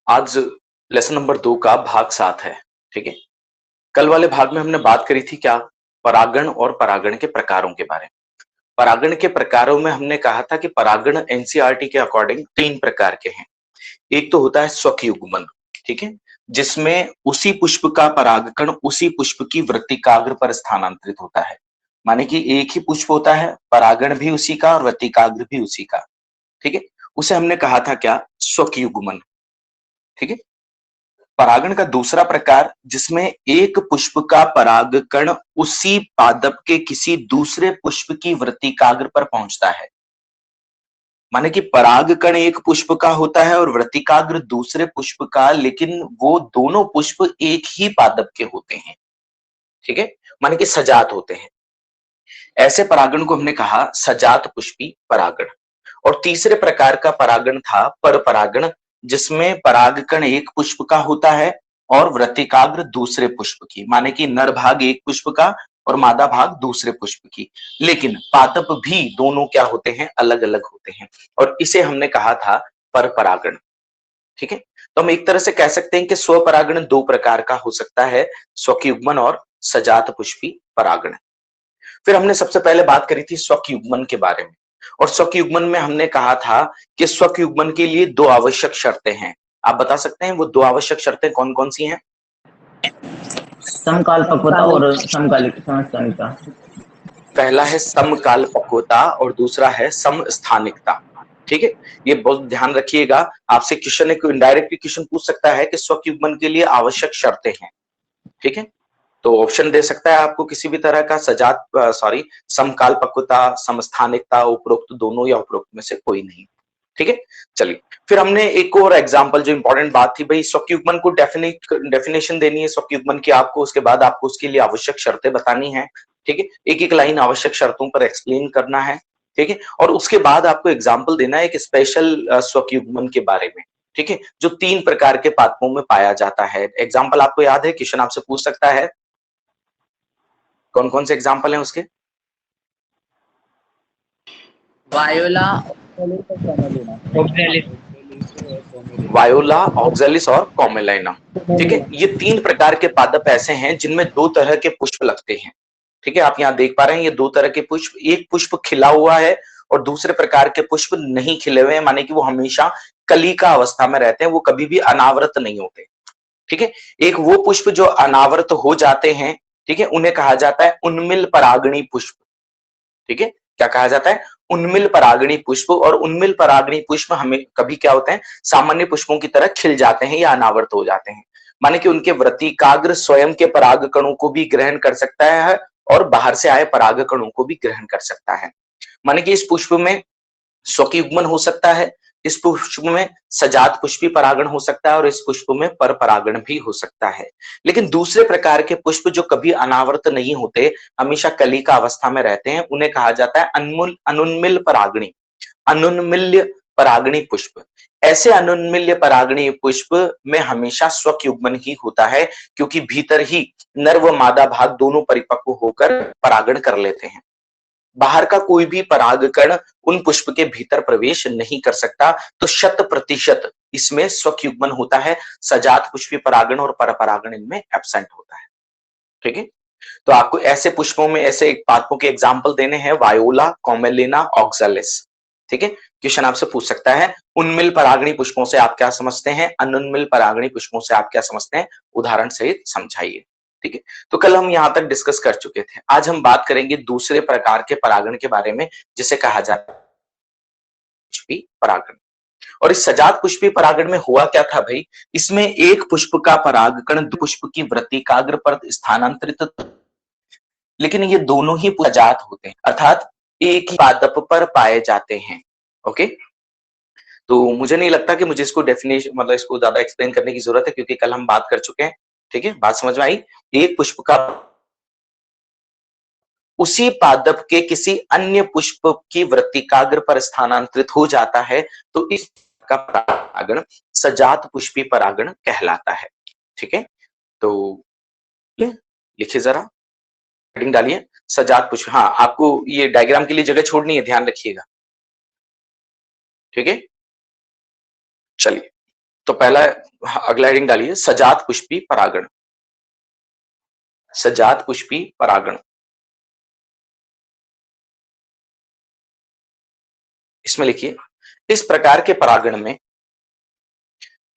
आज lesson number 2 का भाग 7 है। ठीक है, कल वाले भाग में हमने बात करी थी क्या, परागण और परागण के प्रकारों के बारे में। परागण के प्रकारों में हमने कहा था कि परागण एनसीईआरटी के अकॉर्डिंग 3 प्रकार के हैं। एक तो होता है स्वकयुग्मन, ठीक है, जिसमें उसी पुष्प का परागकण उसी पुष्प की वृत्तिकाग्र पर स्थानांतरित होता है। माने कि एक ही पुष्प होता है, परागण भी उसी का और वृत्तिकाग्र भी उसी का। ठीक है, उसे हमने कहा था क्या, स्वकयुग्मन। ठीक है, परागण का दूसरा प्रकार जिसमें एक पुष्प का परागकण उसी पादप के किसी दूसरे पुष्प की वृत्तिकाग्र पर पहुंचता है। माने कि परागकण एक पुष्प का होता है और वृत्तिकाग्र दूसरे पुष्प का, लेकिन वो दोनों पुष्प एक ही पादप के होते हैं। ठीक है, माने कि सजात होते हैं। ऐसे परागण को हमने कहा सजात पुष्पी परागण। और तीसरे प्रकार का परागण था पर परागण, जिसमें परागकण एक पुष्प का होता है और वृत्तिकाग्र दूसरे पुष्प की, माने कि नर भाग एक पुष्प का और मादा भाग दूसरे पुष्प की, लेकिन पादप भी दोनों क्या होते हैं, अलग अलग होते हैं। और इसे हमने कहा था पर परागण। ठीक है, तो हम एक तरह से कह सकते हैं कि स्वपरागण दो प्रकार का हो सकता है, स्वकयुग्मन और सजात पुष्पी परागण। फिर हमने सबसे पहले बात करी थी स्वकयुग्मन के बारे में। और स्वकयुग्मन में हमने कहा था कि स्वकयुग्मन के लिए दो आवश्यक शर्तें हैं। आप बता सकते हैं वो दो आवश्यक शर्तें कौन कौन सी हैं? समकाल पक्वता और समकालिक समस्थानिकता। पहला है समकाल पक्वता और दूसरा है समस्थानिकता। ठीक है, ये बहुत ध्यान रखिएगा। आपसे क्वेश्चन एक इनडायरेक्टली क्वेश्चन पूछ सकता है कि स्वकयुग्मन के लिए आवश्यक शर्तें हैं। ठीक है, तो ऑप्शन दे सकता है आपको किसी भी तरह का, समकाल पक्वता, समस्थानिकता, उपरोक्त दोनों या उपरोक्त में से कोई नहीं। ठीक है, चलिए फिर हमने एक और एग्जांपल, जो इंपॉर्टेंट बात थी भाई, स्वकयुग्मन को डेफिनेशन देनी है स्वकयुग्मन की आपको, उसके बाद आपको उसके लिए आवश्यक शर्तें बतानी है। ठीक है, एक एक लाइन आवश्यक शर्तों पर एक्सप्लेन करना है। ठीक है, और उसके बाद आपको एग्जाम्पल देना है एक स्पेशल स्वकयुग्मन के बारे में। ठीक है, जो 3 प्रकार के पादपों में पाया जाता है। एग्जाम्पल आपको याद है, क्वेश्चन आपसे पूछ सकता है, कौन कौन से एग्जाम्पल हैं उसके? वायोला, वायोला, ऑक्जेलिस और कॉमेलाइना। ठीक है, ये 3 प्रकार के पादप ऐसे हैं जिनमें 2 तरह के पुष्प लगते हैं। ठीक है, आप यहाँ देख पा रहे हैं ये 2 तरह के पुष्प, एक पुष्प खिला हुआ है और दूसरे प्रकार के पुष्प नहीं खिले हुए हैं, माने कि वो हमेशा कली का अवस्था में रहते हैं, वो कभी भी अनावृत नहीं होते। ठीक है, एक वो पुष्प जो अनावृत हो जाते हैं, ठीक है, उन्हें कहा जाता है उन्मिल परागणी पुष्प। ठीक है, क्या कहा जाता है? उन्मिल परागणी पुष्प। और उन्मिल परागणी पुष्प हमें कभी क्या होते हैं, सामान्य पुष्पों की तरह खिल जाते हैं या अनावृत हो जाते हैं। माने कि उनके वृत्तिकाग्र स्वयं के पराग कणों को भी ग्रहण कर सकता है और बाहर से आए पराग कणों को भी ग्रहण कर सकता है। माने कि इस पुष्प में स्वकयुग्मन हो सकता है, इस पुष्प में सजात पुष्पी परागण हो सकता है और इस पुष्प में पर परागण भी हो सकता है। लेकिन दूसरे प्रकार के पुष्प जो कभी अनावृत नहीं होते, हमेशा कली का अवस्था में रहते हैं, उन्हें कहा जाता है अनुन्मिल परागणी, अनुन्मिल्य परागणी पुष्प। ऐसे अनुन्मिल्य परागणी पुष्प में हमेशा स्वकयुग्मन ही होता है, क्योंकि भीतर ही नर व मादा भाग दोनों परिपक्व होकर परागण कर लेते हैं। बाहर का कोई भी परागकण उन पुष्प के भीतर प्रवेश नहीं कर सकता। तो 100% इसमें स्वकयुग्मन होता है। सजात पुष्पी परागण और परपरागण इनमें एब्सेंट होता है। ठीक है, तो आपको ऐसे पुष्पों में ऐसे पादपों के एग्जाम्पल देने हैं, वायोला, कॉमेलिना, ऑक्जेलिस। ठीक है, क्वेश्चन आपसे पूछ सकता है उन्मिल परागणी पुष्पों से आप क्या समझते हैं, अनुन्मिल परागणी पुष्पों से आप क्या समझते हैं, उदाहरण सहित समझाइए। ठीक है, तो कल हम यहां तक डिस्कस कर चुके थे। आज हम बात करेंगे दूसरे प्रकार के परागण के बारे में, जिसे कहा जाता है पुष्पी परागण। और इस सजात पुष्पी परागण में हुआ क्या था भाई, इसमें एक पुष्प का परागकण दो पुष्प की वृत्तिकाग्र पर स्थानांतरित, लेकिन ये दोनों ही सजात होते हैं, अर्थात एक ही पादप पर पाए जाते हैं। ओके, तो मुझे नहीं लगता कि मुझे इसको डेफिनेशन मतलब इसको ज्यादा एक्सप्लेन करने की जरूरत है, क्योंकि कल हम बात कर चुके हैं। ठीक है, बात समझ में आई? एक पुष्प का उसी पादप के किसी अन्य पुष्प की वृत्तिकाग्र पर स्थानांतरित हो जाता है, तो इस का परागण सजात पुष्पी परागण कहलाता है। ठीक है, तो लिखिए जरा, हेडिंग डालिए सजात पुष्प। हाँ, आपको ये डायग्राम के लिए जगह छोड़नी है, ध्यान रखिएगा। ठीक है, चलिए तो पहला अगला हेडिंग डालिए सजात पुष्पी परागण। सजात पुष्पी परागण, इसमें लिखिए इस प्रकार के परागण में,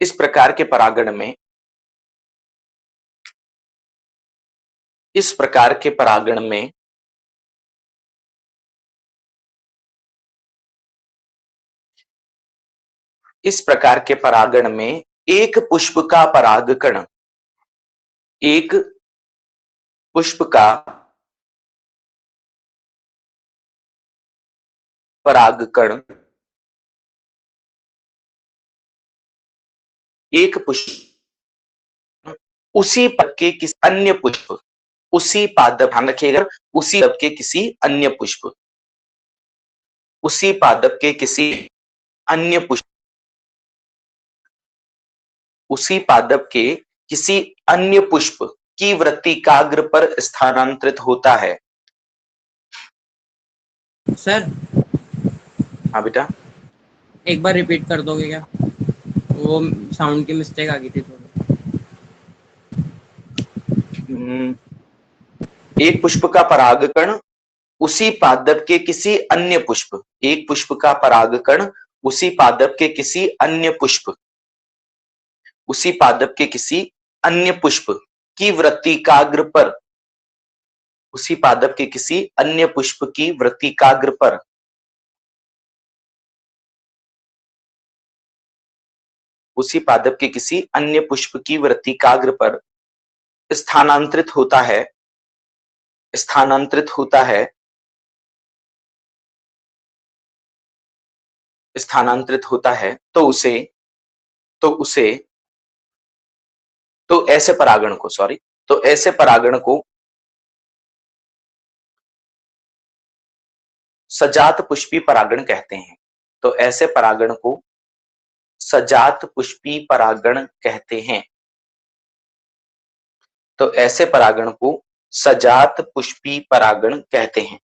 इस प्रकार के परागण में, इस प्रकार के परागण में इस प्रकार के परागण में एक पुष्प का परागकण, एक पुष्प का परागकण, एक पुष्प उसी पद के किसी अन्य पुष्प, उसी पादप, ध्यान रखिएगा, उसी पद के किसी अन्य पुष्प, उसी पादप के किसी अन्य पुष्प, उसी पादप के किसी अन्य पुष्प की वृत्तिकाग्र पर स्थानांतरित होता है। सर हाँ बेटा, एक बार रिपीट कर दोगे क्या? वो साउंड की मिस्टेक आ गई थी थोड़ी। एक पुष्प का परागकण उसी पादप के किसी अन्य पुष्प, एक पुष्प का परागकण उसी पादप के किसी अन्य पुष्प, उसी पादप के किसी अन्य पुष्प की वृत्तिकाग्र पर, उसी पादप के किसी अन्य पुष्प की वृत्तिकाग्र पर, उसी पादप के किसी अन्य पुष्प की वृत्तिकाग्र पर स्थानांतरित होता है, स्थानांतरित होता है, स्थानांतरित होता है, तो उसे, तो उसे, तो ऐसे परागण को, सॉरी, तो ऐसे परागण को सजात पुष्पी परागण कहते हैं। तो ऐसे परागण को सजात पुष्पी परागण कहते हैं। तो ऐसे परागण को सजात पुष्पी परागण कहते हैं।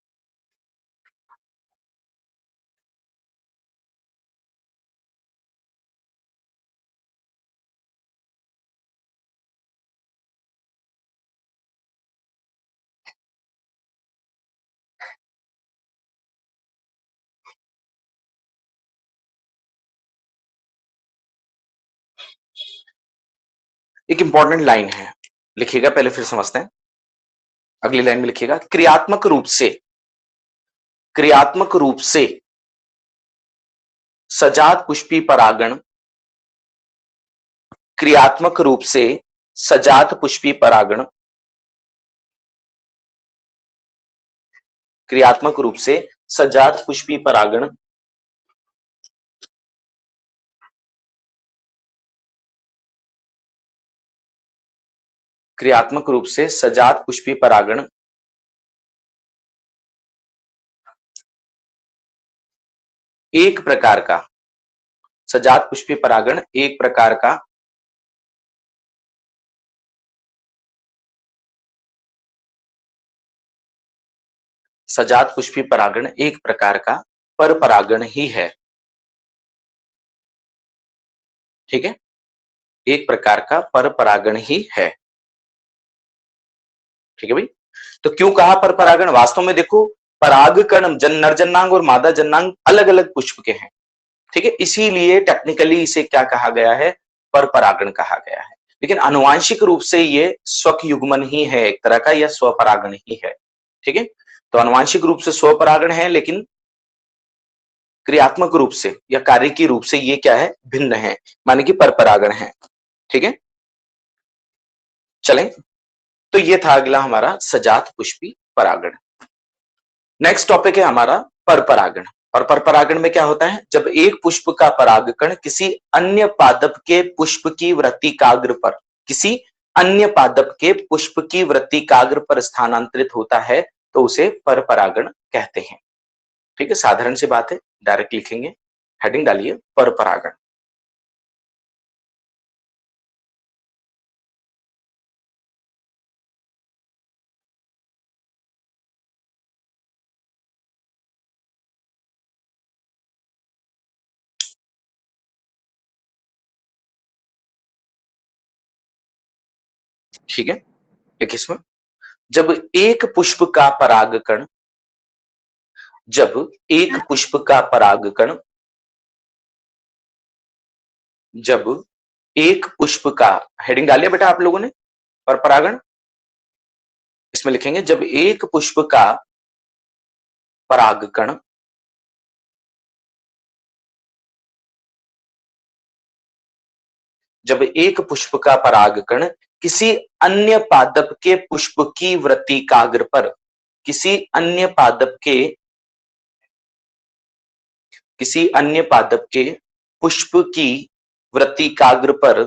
एक इंपॉर्टेंट लाइन है, लिखिएगा, पहले फिर समझते हैं। अगली लाइन में लिखिएगा क्रियात्मक रूप से, क्रियात्मक रूप से सजात पुष्पी परागण, क्रियात्मक रूप से सजात पुष्पी परागण, क्रियात्मक रूप से सजात पुष्पी परागण क्रियात्मक रूप से सजात पुष्पी परागण एक प्रकार का, सजात पुष्पी परागण एक प्रकार का सजात पुष्पी परागण एक प्रकार का पर परागण ही है। ठीक है, एक प्रकार का पर परागण ही है। ठीक है भाई, तो क्यों कहा पर परागण? वास्तव में देखो, परागकण नर जन्नांग और मादा जन्नांग अलग अलग पुष्प के हैं। ठीक है, इसीलिए टेक्निकली इसे क्या कहा गया है? पर परागण कहा गया है। लेकिन आनुवांशिक रूप से ये स्वक युग्मन ही है एक तरह का, या स्वपरागण ही है। ठीक है, तो आनुवांशिक रूप से स्वपरागण है, लेकिन क्रियात्मक रूप से या कार्य की रूप से ये क्या है? भिन्न है, माने कि पर परागण है। ठीक है, चलें, तो ये था अगला हमारा सजात पुष्पी परागण। नेक्स्ट टॉपिक है हमारा पर परागण। और पर परागण में क्या होता है? जब एक पुष्प का परागकण किसी अन्य पादप के पुष्प की वृत्तिकाग्र पर, किसी अन्य पादप के पुष्प की वृत्तिकाग्र पर स्थानांतरित होता है, तो उसे पर परागण कहते हैं। ठीक है, साधारण सी बात है, डायरेक्ट लिखेंगे, हेडिंग डालिए पर परागण। ठीक है, 21वां, जब एक पुष्प का परागकण, जब एक पुष्प का परागकण, जब एक पुष्प का, हेडिंग डालिए बेटा आप लोगों ने, और परागण इसमें लिखेंगे, जब एक पुष्प का परागकण जब एक पुष्प का परागकण किसी अन्य पादप के पुष्प की वृत्तिकाग्र पर, किसी अन्य पादप के, किसी अन्य पादप के पुष्प की वृत्तिकाग्र पर,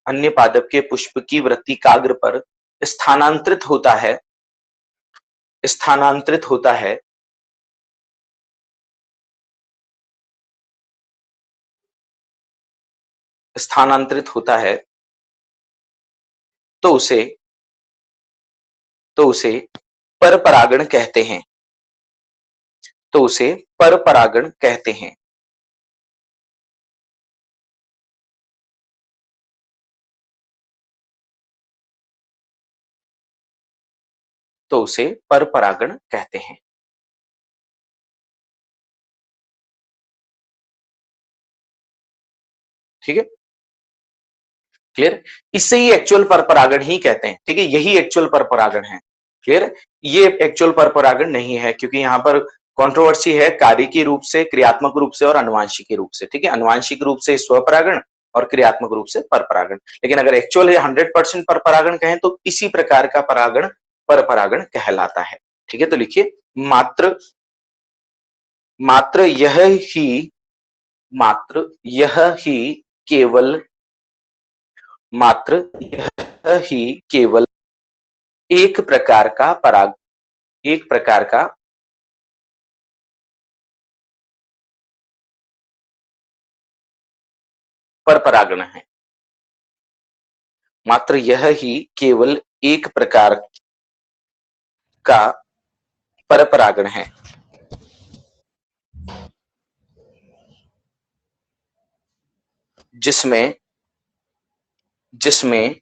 अन्य पादप के पुष्प की वृत्तिकाग्र पर स्थानांतरित होता है, स्थानांतरित होता है, स्थानांतरित होता है, तो उसे, तो उसे परपरागण कहते हैं, तो उसे परपरागण कहते हैं। तो उसे परपरागण कहते हैं। ठीक है, क्लियर, इससे ही एक्चुअल परपरागण ही कहते हैं। ठीक है, यही एक्चुअल परपरागण है। क्लियर, ये एक्चुअल परपरागण नहीं है, क्योंकि यहां पर कंट्रोवर्सी है कार्यिकी रूप से, क्रियात्मक रूप से और आनुवांशिक रूप से। ठीक है, आनुवांशिक रूप से स्वपरागण और क्रियात्मक रूप से परपरागण। लेकिन अगर एक्चुअल है 100% परपरागण कहें तो इसी प्रकार का परागण परपरागण कहलाता है। ठीक है, तो लिखिए, मात्र, मात्र यह ही, मात्र यह ही केवल, मात्र यह ही केवल एक प्रकार का पराग, एक प्रकार का परपरागण है। मात्र यह ही केवल एक प्रकार का परपरागण है, जिसमें, जिसमें,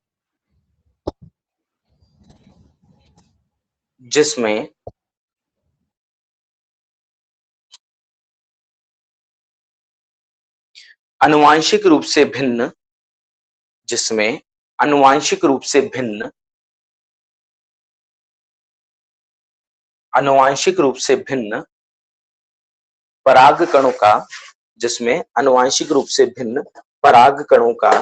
जिसमें आनुवांशिक रूप से भिन्न, जिसमें आनुवांशिक रूप से भिन्न, आनुवांशिक रूप से भिन्न पराग कणों का, जिसमें आनुवांशिक रूप से भिन्न पराग कणों का,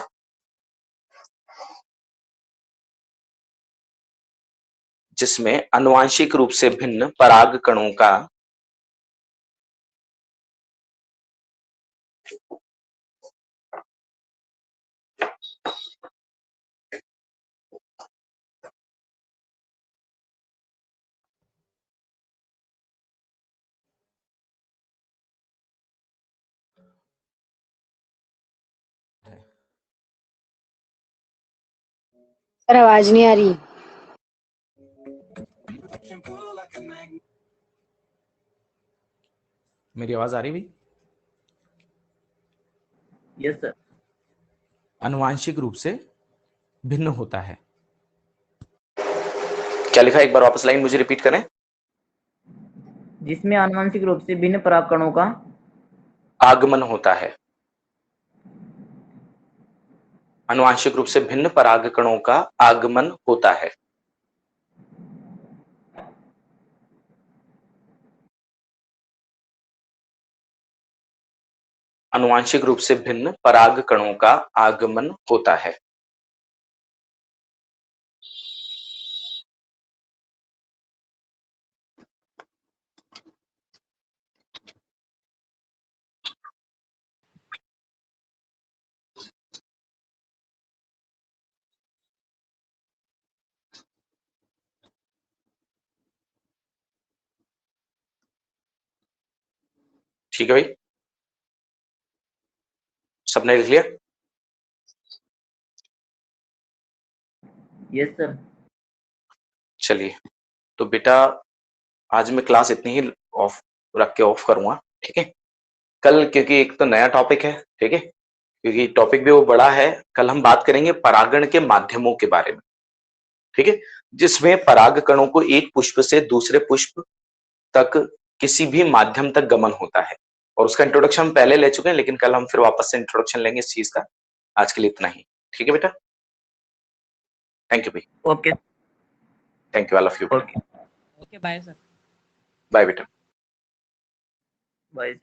जिसमें आनुवांशिक रूप से भिन्न पराग कणों का सर आवाज नहीं आ रही। मेरी आवाज आ रही भाई? Yes sir. आनुवांशिक रूप से भिन्न होता है। क्या लिखा, एक बार वापस लाइन मुझे रिपीट करें। जिसमें आनुवंशिक रूप से भिन्न पराग कणों का आगमन होता है, आनुवांशिक रूप से भिन्न पराग कणों का आगमन होता है। आनुवांशिक रूप से भिन्न पराग कणों का आगमन होता है। ठीक है भाई, सबने लिख लिया? Yes sir. चलिए, तो बेटा आज मैं क्लास इतनी ही ऑफ रख के ऑफ करूंगा। ठीक है, कल क्योंकि एक तो नया टॉपिक है, ठीक है, क्योंकि टॉपिक भी वो बड़ा है। कल हम बात करेंगे परागण के माध्यमों के बारे में, ठीक है, जिसमें पराग कणों को एक पुष्प से दूसरे पुष्प तक किसी भी माध्यम तक गमन होता है। और उसका इंट्रोडक्शन हम पहले ले चुके हैं, लेकिन कल हम फिर वापस से इंट्रोडक्शन लेंगे इस चीज का। आज के लिए इतना ही, ठीक है बेटा। थैंक यू भाई। Okay thank you all of you. Okay bye sir. Bye बेटा। बाय।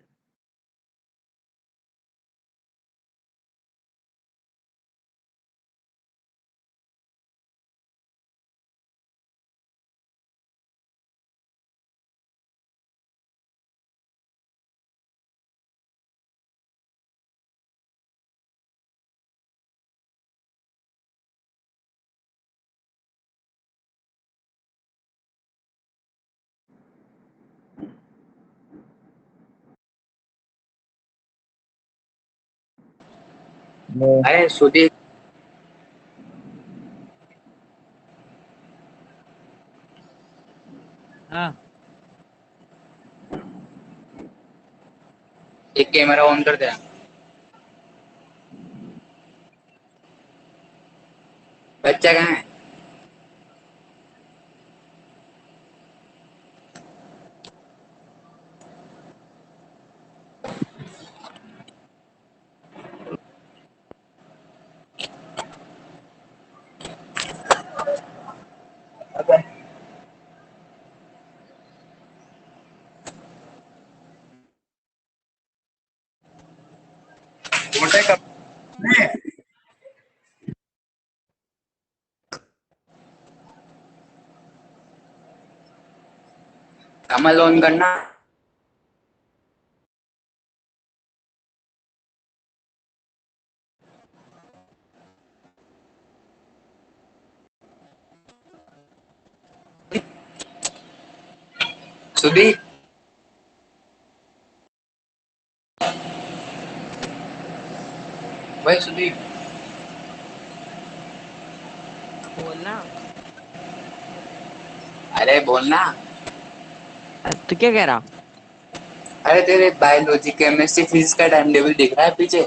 अरे सुधीर, हाँ एक कैमरा ऑन कर दे। बच्चा कहाँ है? मोटे कब कमल ऑन करना। सुधीर, भाई सुधीर, बोलना। अरे बोलना। तू क्या कह रहा? अरे तेरे बायोलॉजी केमिस्ट्री फिजिक्स का टाइम टेबल दिख रहा है पीछे?